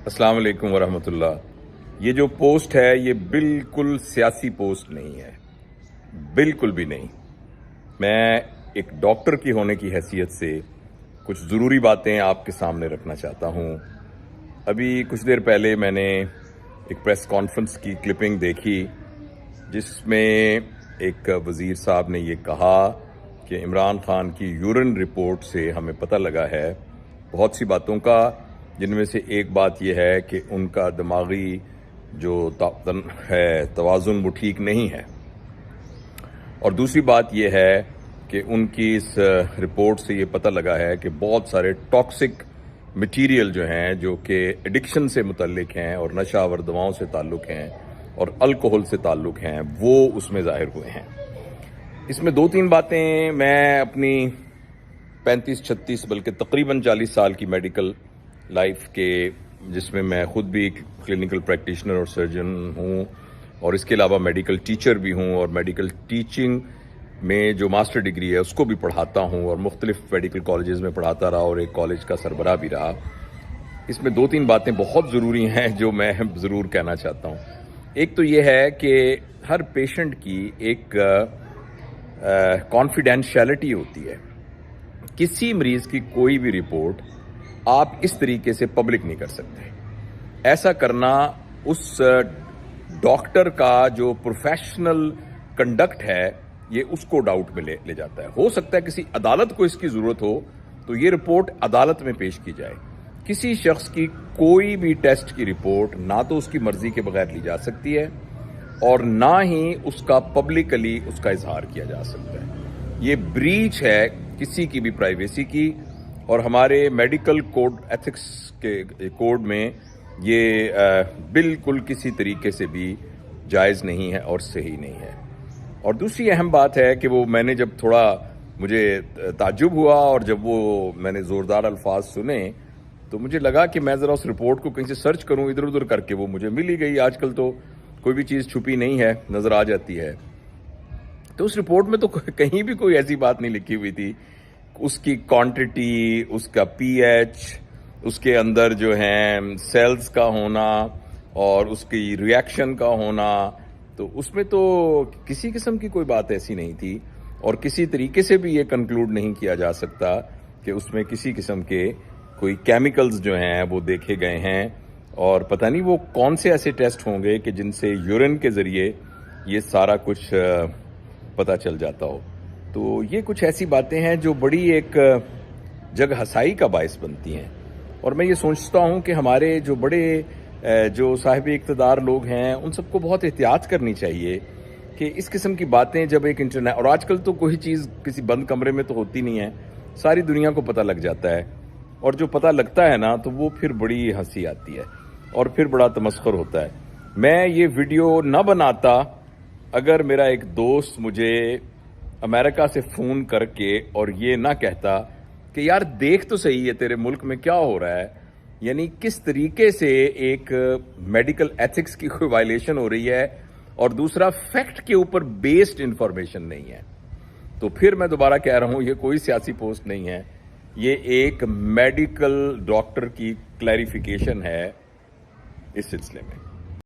السلام علیکم ورحمۃ اللہ۔ یہ جو پوسٹ ہے یہ بالکل سیاسی پوسٹ نہیں ہے، بالکل بھی نہیں۔ میں ایک ڈاکٹر کی ہونے کی حیثیت سے کچھ ضروری باتیں آپ کے سامنے رکھنا چاہتا ہوں۔ ابھی کچھ دیر پہلے میں نے ایک پریس کانفرنس کی کلپنگ دیکھی جس میں ایک وزیر صاحب نے یہ کہا کہ عمران خان کی یورین رپورٹ سے ہمیں پتہ لگا ہے بہت سی باتوں کا، جن میں سے ایک بات یہ ہے کہ ان کا دماغی جو ہے توازن وہ ٹھیک نہیں ہے، اور دوسری بات یہ ہے کہ ان کی اس رپورٹ سے یہ پتہ لگا ہے کہ بہت سارے ٹاکسک مٹیریل جو ہیں جو کہ ایڈکشن سے متعلق ہیں اور نشہ آور دواؤں سے تعلق ہیں اور الکوہل سے تعلق ہیں وہ اس میں ظاہر ہوئے ہیں۔ اس میں 2-3 باتیں میں اپنی 35-36 بلکہ تقریباً 40 سال کی میڈیکل لائف کے، جس میں میں خود بھی کلینکل پریکٹیشنر اور سرجن ہوں اور اس کے علاوہ میڈیکل ٹیچر بھی ہوں، اور میڈیکل ٹیچنگ میں جو ماسٹر ڈگری ہے اس کو بھی پڑھاتا ہوں اور مختلف میڈیکل کالجز میں پڑھاتا رہا اور ایک کالج کا سربراہ بھی رہا۔ اس میں 2-3 باتیں بہت ضروری ہیں جو میں ضرور کہنا چاہتا ہوں۔ ایک تو یہ ہے کہ ہر پیشنٹ کی ایک کانفیڈینشیلٹی ہوتی ہے۔ کسی مریض کی کوئی بھی رپورٹ آپ اس طریقے سے پبلک نہیں کر سکتے۔ ایسا کرنا اس ڈاکٹر کا جو پروفیشنل کنڈکٹ ہے یہ اس کو ڈاؤٹ میں لے جاتا ہے۔ ہو سکتا ہے کسی عدالت کو اس کی ضرورت ہو تو یہ رپورٹ عدالت میں پیش کی جائے۔ کسی شخص کی کوئی بھی ٹیسٹ کی رپورٹ نہ تو اس کی مرضی کے بغیر لی جا سکتی ہے اور نہ ہی اس کا پبلکلی اس کا اظہار کیا جا سکتا ہے۔ یہ بریچ ہے کسی کی بھی پرائیویسی کی، اور ہمارے میڈیکل کوڈ ایتھکس کے کوڈ میں یہ بالکل کسی طریقے سے بھی جائز نہیں ہے اور صحیح نہیں ہے۔ اور دوسری اہم بات ہے کہ وہ میں نے جب تھوڑا مجھے تعجب ہوا اور جب وہ میں نے زوردار الفاظ سنے تو مجھے لگا کہ میں ذرا اس رپورٹ کو کہیں سے سرچ کروں، ادھر ادھر کر کے وہ مجھے مل ہی گئی۔ آج کل تو کوئی بھی چیز چھپی نہیں ہے، نظر آ جاتی ہے۔ تو اس رپورٹ میں تو کہیں بھی کوئی ایسی بات نہیں لکھی ہوئی تھی۔ اس کی کوانٹٹی، اس کا پی ایچ، اس کے اندر جو ہیں سیلز کا ہونا اور اس کی ریاکشن کا ہونا، تو اس میں تو کسی قسم کی کوئی بات ایسی نہیں تھی، اور کسی طریقے سے بھی یہ کنکلوڈ نہیں کیا جا سکتا کہ اس میں کسی قسم کے کوئی کیمیکلز جو ہیں وہ دیکھے گئے ہیں، اور پتہ نہیں وہ کون سے ایسے ٹیسٹ ہوں گے کہ جن سے یورین کے ذریعے یہ سارا کچھ پتہ چل جاتا ہو۔ تو یہ کچھ ایسی باتیں ہیں جو بڑی ایک جگ ہسائی کا باعث بنتی ہیں، اور میں یہ سوچتا ہوں کہ ہمارے جو بڑے جو صاحب اقتدار لوگ ہیں ان سب کو بہت احتیاط کرنی چاہیے کہ اس قسم کی باتیں جب ایک انٹرنیٹ، اور آج کل تو کوئی چیز کسی بند کمرے میں تو ہوتی نہیں ہے، ساری دنیا کو پتہ لگ جاتا ہے، اور جو پتہ لگتا ہے نا تو وہ پھر بڑی ہنسی آتی ہے اور پھر بڑا تمسخر ہوتا ہے۔ میں یہ ویڈیو نہ بناتا اگر میرا ایک دوست مجھے امریکہ سے فون کر کے اور یہ نہ کہتا کہ یار دیکھ تو صحیح ہے تیرے ملک میں کیا ہو رہا ہے، یعنی کس طریقے سے ایک میڈیکل ایتھکس کی کوئی وائلیشن ہو رہی ہے، اور دوسرا فیکٹ کے اوپر بیسڈ انفارمیشن نہیں ہے۔ تو پھر میں دوبارہ کہہ رہا ہوں یہ کوئی سیاسی پوسٹ نہیں ہے، یہ ایک میڈیکل ڈاکٹر کی کلیریفیکیشن ہے اس سلسلے میں۔